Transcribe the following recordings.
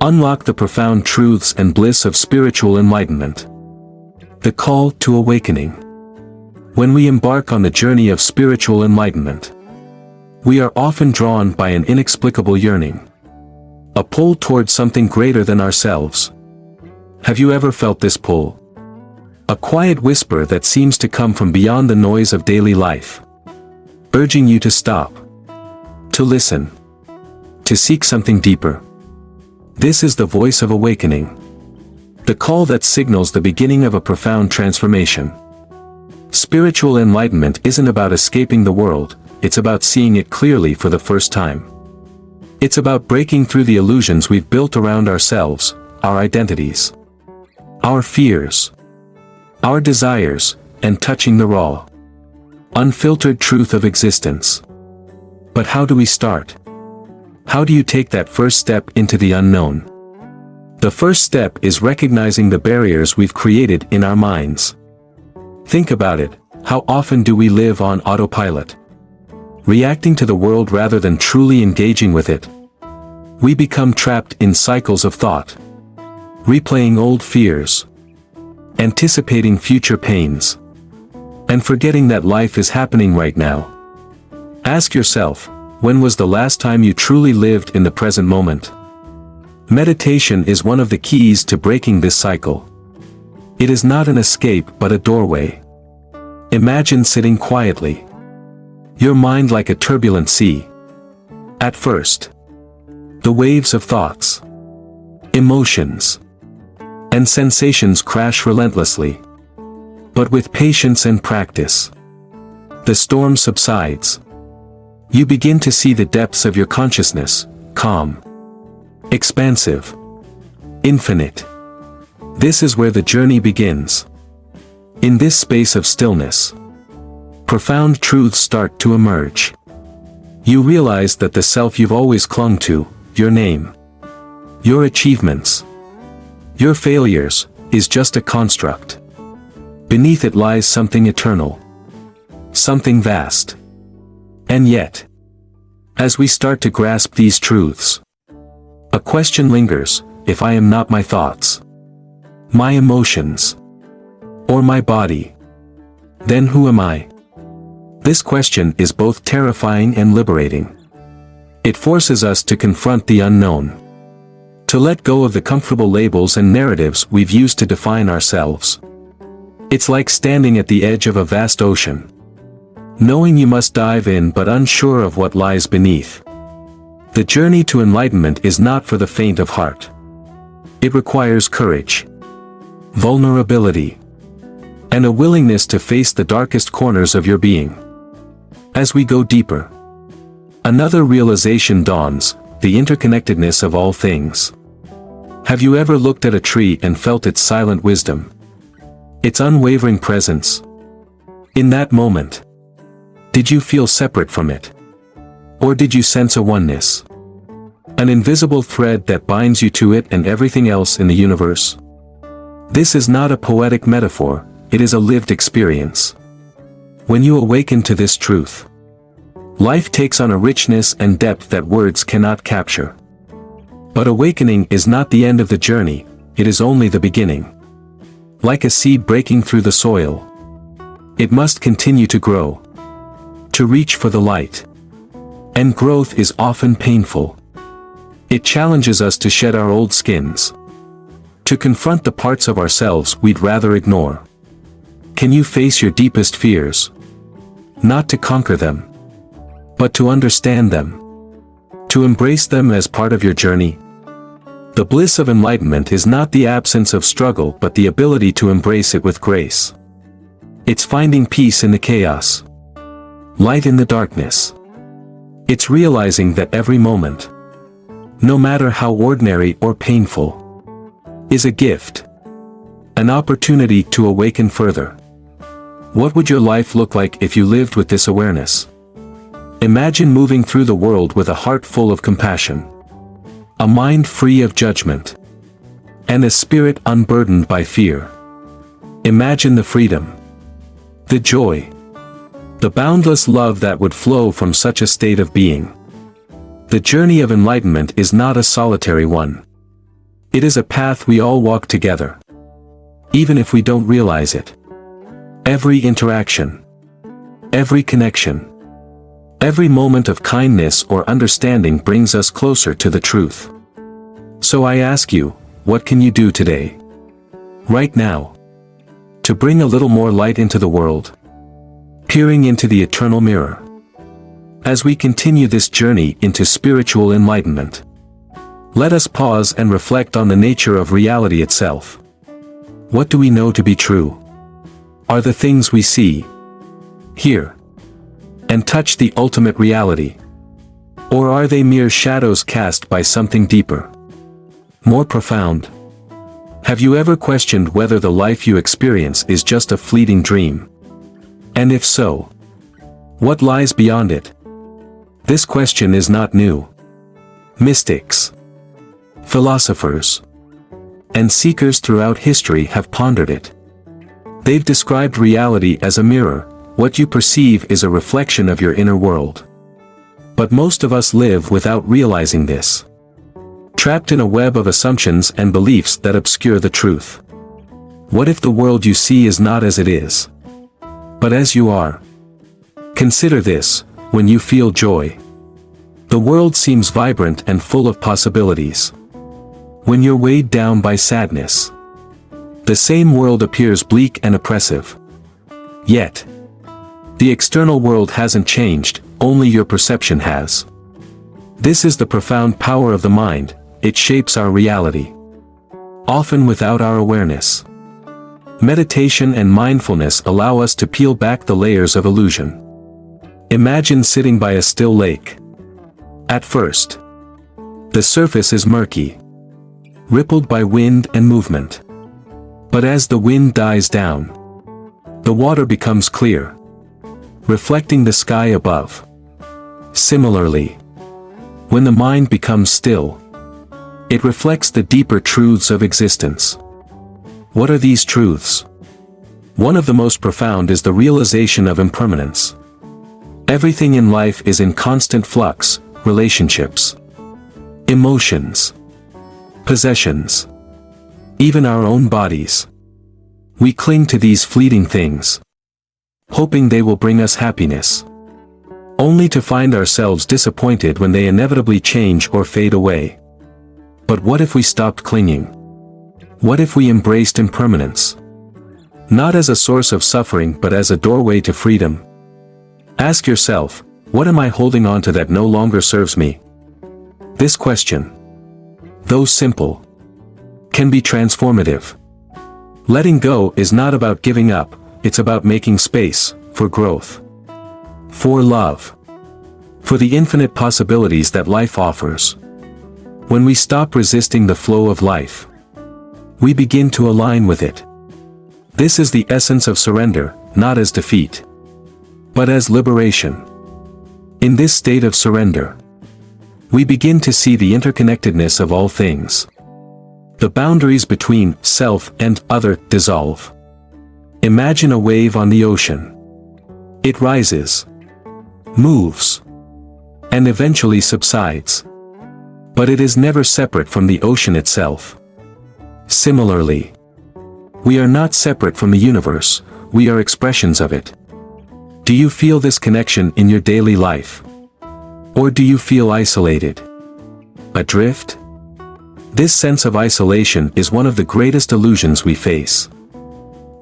Unlock the profound truths and bliss of spiritual enlightenment. The call to awakening. When we embark on the journey of spiritual enlightenment, we are often drawn by an inexplicable yearning. A pull towards something greater than ourselves. Have you ever felt this pull? A quiet whisper that seems to come from beyond the noise of daily life, urging you to stop, to listen, to seek something deeper. This is the voice of awakening. The call that signals the beginning of a profound transformation. Spiritual enlightenment isn't about escaping the world, it's about seeing it clearly for the first time. It's about breaking through the illusions we've built around ourselves, our identities, our fears, our desires, and touching the raw, unfiltered truth of existence. But how do we start? How do you take that first step into the unknown? The first step is recognizing the barriers we've created in our minds. Think about it, how often do we live on autopilot? Reacting to the world rather than truly engaging with it. We become trapped in cycles of thought, replaying old fears, anticipating future pains, and forgetting that life is happening right now. Ask yourself, when was the last time you truly lived in the present moment? Meditation is one of the keys to breaking this cycle. It is not an escape but a doorway. Imagine sitting quietly, your mind like a turbulent sea. At first, the waves of thoughts, emotions, and sensations crash relentlessly. But with patience and practice, the storm subsides. You begin to see the depths of your consciousness, calm, expansive, infinite. This is where the journey begins. In this space of stillness, profound truths start to emerge. You realize that the self you've always clung to, your name, your achievements, your failures, is just a construct. Beneath it lies something eternal, something vast. And yet, as we start to grasp these truths, a question lingers: if I am not my thoughts, my emotions, or my body, then who am I? This question is both terrifying and liberating. It forces us to confront the unknown, to let go of the comfortable labels and narratives we've used to define ourselves. It's like standing at the edge of a vast ocean, knowing you must dive in but unsure of what lies beneath. The journey to enlightenment is not for the faint of heart. It requires courage, vulnerability, and a willingness to face the darkest corners of your being. As we go deeper, another realization dawns: the interconnectedness of all things. Have you ever looked at a tree and felt its silent wisdom, its unwavering presence? In that moment, did you feel separate from it? Or did you sense a oneness? An invisible thread that binds you to it and everything else in the universe? This is not a poetic metaphor, it is a lived experience. When you awaken to this truth, life takes on a richness and depth that words cannot capture. But awakening is not the end of the journey, it is only the beginning. Like a seed breaking through the soil, it must continue to grow, to reach for the light. And growth is often painful. It challenges us to shed our old skins, to confront the parts of ourselves we'd rather ignore. Can you face your deepest fears? Not to conquer them, but to understand them, to embrace them as part of your journey. The bliss of enlightenment is not the absence of struggle but the ability to embrace it with grace. It's finding peace in the chaos, light in the darkness. It's realizing that every moment, no matter how ordinary or painful, is a gift, an opportunity to awaken further. What would your life look like if you lived with this awareness? Imagine moving through the world with a heart full of compassion, a mind free of judgment, and a spirit unburdened by fear. Imagine the freedom, the joy, the boundless love that would flow from such a state of being. The journey of enlightenment is not a solitary one. It is a path we all walk together, even if we don't realize it. Every interaction, every connection, every moment of kindness or understanding brings us closer to the truth. So I ask you, what can you do today, right now, to bring a little more light into the world, peering into the eternal mirror? As we continue this journey into spiritual enlightenment, let us pause and reflect on the nature of reality itself. What do we know to be true? Are the things we see, hear, and touch the ultimate reality? Or are they mere shadows cast by something deeper, more profound? Have you ever questioned whether the life you experience is just a fleeting dream? And if so, what lies beyond it? This question is not new. Mystics, philosophers, and seekers throughout history have pondered it. They've described reality as a mirror. What you perceive is a reflection of your inner world. But most of us live without realizing this, trapped in a web of assumptions and beliefs that obscure the truth. What if the world you see is not as it is, but as you are? Consider this: when you feel joy, the world seems vibrant and full of possibilities. When you're weighed down by sadness, the same world appears bleak and oppressive. Yet, the external world hasn't changed, only your perception has. This is the profound power of the mind. It shapes our reality, often without our awareness. Meditation and mindfulness allow us to peel back the layers of illusion. Imagine sitting by a still lake. At first, the surface is murky, rippled by wind and movement. But as the wind dies down, the water becomes clear, reflecting the sky above. Similarly, when the mind becomes still, it reflects the deeper truths of existence. What are these truths? One of the most profound is the realization of impermanence. Everything in life is in constant flux: relationships, emotions, possessions, even our own bodies. We cling to these fleeting things, hoping they will bring us happiness, only to find ourselves disappointed when they inevitably change or fade away. But what if we stopped clinging? What if we embraced impermanence? Not as a source of suffering but as a doorway to freedom. Ask yourself, what am I holding on to that no longer serves me? This question, though simple, can be transformative. Letting go is not about giving up, it's about making space for growth, for love, for the infinite possibilities that life offers. When we stop resisting the flow of life, we begin to align with it. This is the essence of surrender, not as defeat, but as liberation. In this state of surrender, we begin to see the interconnectedness of all things. The boundaries between self and other dissolve. Imagine a wave on the ocean. It rises, moves, and eventually subsides. But it is never separate from the ocean itself. Similarly, we are not separate from the universe, we are expressions of it. Do you feel this connection in your daily life? Or do you feel isolated, adrift? This sense of isolation is one of the greatest illusions we face.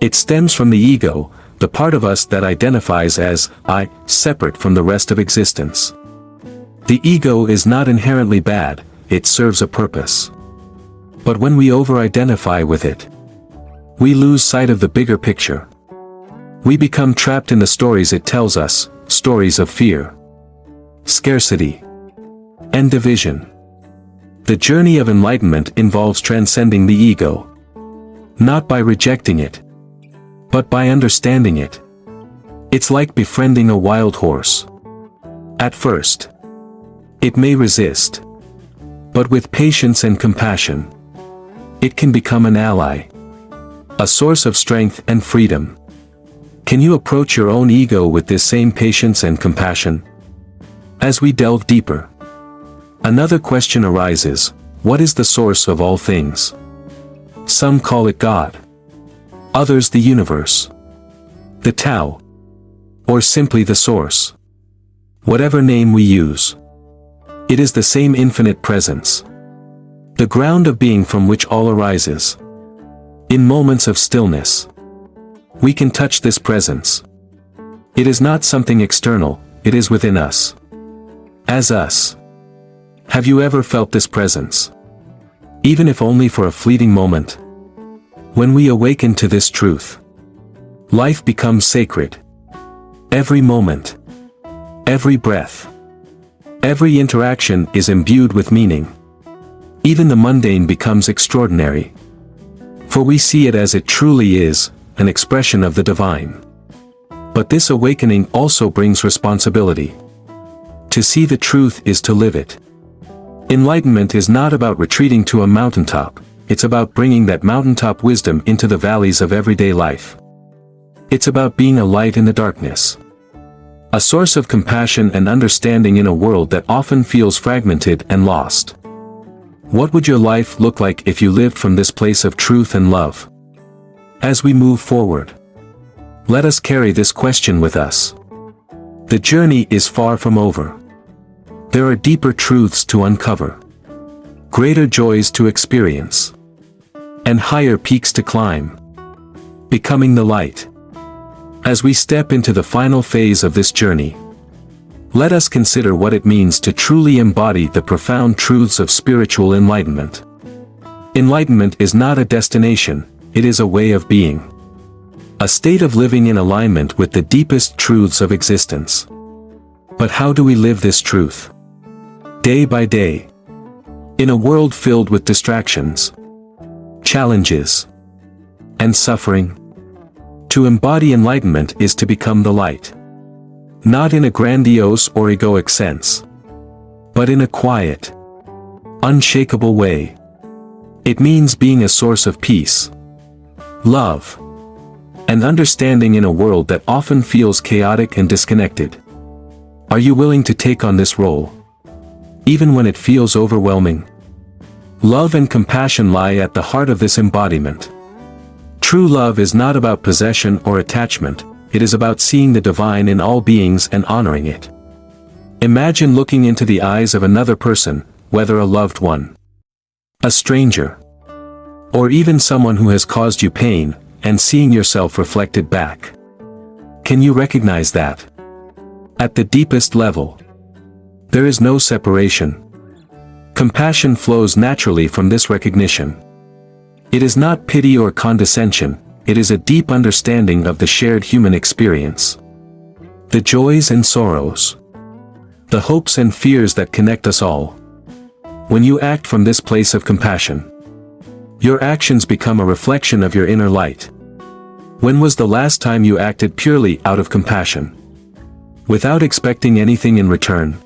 It stems from the ego, the part of us that identifies as I, separate from the rest of existence. The ego is not inherently bad, it serves a purpose. But when we over-identify with it, we lose sight of the bigger picture. We become trapped in the stories it tells us, stories of fear, scarcity, and division. The journey of enlightenment involves transcending the ego, not by rejecting it, but by understanding it. It's like befriending a wild horse. At first, it may resist, but with patience and compassion, it can become an ally, a source of strength and freedom. Can you approach your own ego with this same patience and compassion? As we delve deeper, another question arises: what is the source of all things? Some call it God. Others the universe. The Tao. Or simply the source. Whatever name we use. It is the same infinite presence. The ground of being from which all arises. In moments of stillness, we can touch this presence. It is not something external, it is within us. As us. Have you ever felt this presence? Even if only for a fleeting moment. When we awaken to this truth, life becomes sacred. Every moment, every breath, every interaction is imbued with meaning. Even the mundane becomes extraordinary. For we see it as it truly is, an expression of the divine. But this awakening also brings responsibility. To see the truth is to live it. Enlightenment is not about retreating to a mountaintop, it's about bringing that mountaintop wisdom into the valleys of everyday life. It's about being a light in the darkness. A source of compassion and understanding in a world that often feels fragmented and lost. What would your life look like if you lived from this place of truth and love? As we move forward, let us carry this question with us. The journey is far from over. There are deeper truths to uncover, greater joys to experience, and higher peaks to climb. Becoming the light. As we step into the final phase of this journey, let us consider what it means to truly embody the profound truths of spiritual enlightenment. Enlightenment is not a destination, it is a way of being. A state of living in alignment with the deepest truths of existence. But how do we live this truth? Day by day. In a world filled with distractions, challenges, and suffering. To embody enlightenment is to become the light. Not in a grandiose or egoic sense, but in a quiet, unshakable way. It means being a source of peace, love, and understanding in a world that often feels chaotic and disconnected. Are you willing to take on this role? Even when it feels overwhelming? Love and compassion lie at the heart of this embodiment. True love is not about possession or attachment, it is about seeing the divine in all beings and honoring it. Imagine looking into the eyes of another person, whether a loved one, a stranger, or even someone who has caused you pain, and seeing yourself reflected back. Can you recognize that? At the deepest level, there is no separation. Compassion flows naturally from this recognition. It is not pity or condescension, it is a deep understanding of the shared human experience. The joys and sorrows. The hopes and fears that connect us all. When you act from this place of compassion, your actions become a reflection of your inner light. When was the last time you acted purely out of compassion? Without expecting anything in return?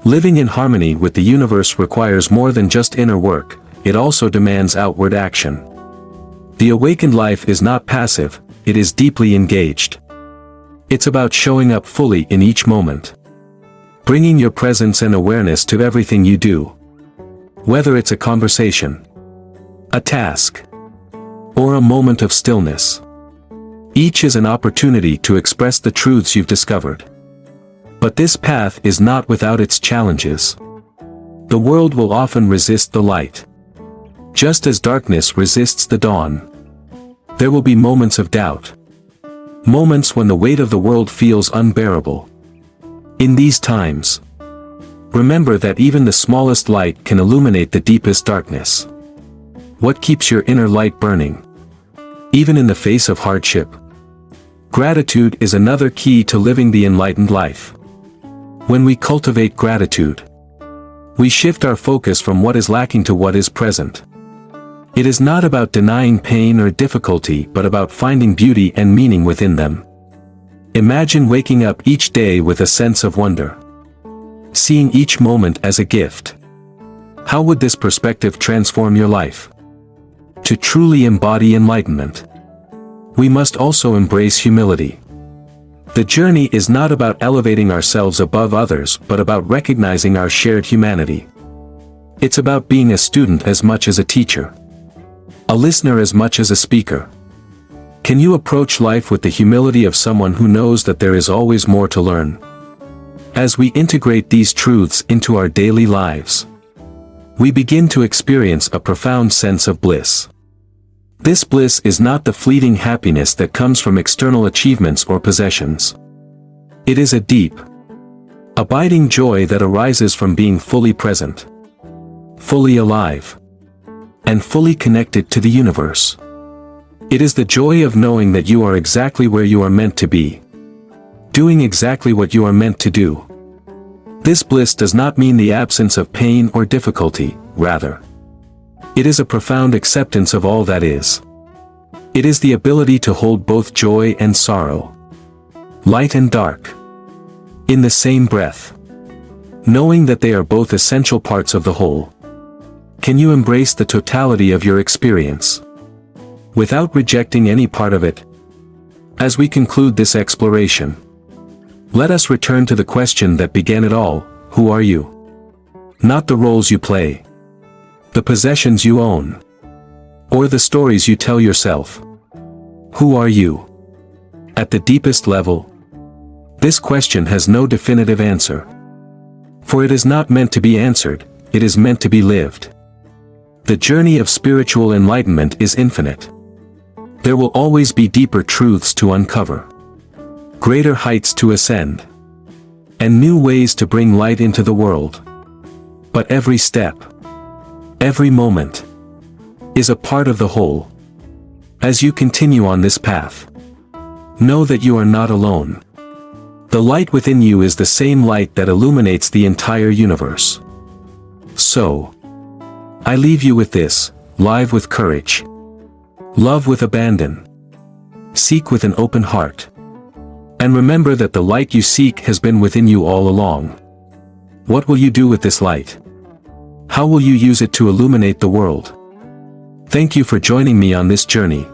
Living in harmony with the universe requires more than just inner work, it also demands outward action. The awakened life is not passive, it is deeply engaged. It's about showing up fully in each moment. Bringing your presence and awareness to everything you do. Whether it's a conversation, a task, or a moment of stillness. Each is an opportunity to express the truths you've discovered. But this path is not without its challenges. The world will often resist the light. Just as darkness resists the dawn. There will be moments of doubt. Moments when the weight of the world feels unbearable. In these times, remember that even the smallest light can illuminate the deepest darkness. What keeps your inner light burning? Even in the face of hardship. Gratitude is another key to living the enlightened life. When we cultivate gratitude, we shift our focus from what is lacking to what is present. It is not about denying pain or difficulty but about finding beauty and meaning within them. Imagine waking up each day with a sense of wonder. Seeing each moment as a gift. How would this perspective transform your life? To truly embody enlightenment, we must also embrace humility. The journey is not about elevating ourselves above others but about recognizing our shared humanity. It's about being a student as much as a teacher. A listener as much as a speaker. Can you approach life with the humility of someone who knows that there is always more to learn? As we integrate these truths into our daily lives, we begin to experience a profound sense of bliss. This bliss is not the fleeting happiness that comes from external achievements or possessions. It is a deep, abiding joy that arises from being fully present, fully alive, and fully connected to the universe. It is the joy of knowing that you are exactly where you are meant to be, doing exactly what you are meant to do. This bliss does not mean the absence of pain or difficulty, rather. It is a profound acceptance of all that is. It is the ability to hold both joy and sorrow, light and dark, in the same breath, knowing that they are both essential parts of the whole. Can you embrace the totality of your experience, without rejecting any part of it? As we conclude this exploration, let us return to the question that began it all: who are you? Not the roles you play, the possessions you own, or the stories you tell yourself. Who are you? At the deepest level, this question has no definitive answer. For it is not meant to be answered, it is meant to be lived. The journey of spiritual enlightenment is infinite. There will always be deeper truths to uncover, greater heights to ascend, and new ways to bring light into the world. But every step, every moment, is a part of the whole. As you continue on this path, know that you are not alone. The light within you is the same light that illuminates the entire universe. So, I leave you with this: live with courage, love with abandon, seek with an open heart, and remember that the light you seek has been within you all along. What will you do with this light? How will you use it to illuminate the world? Thank you for joining me on this journey.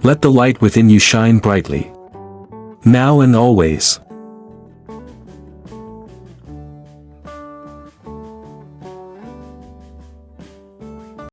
Let the light within you shine brightly, now and always.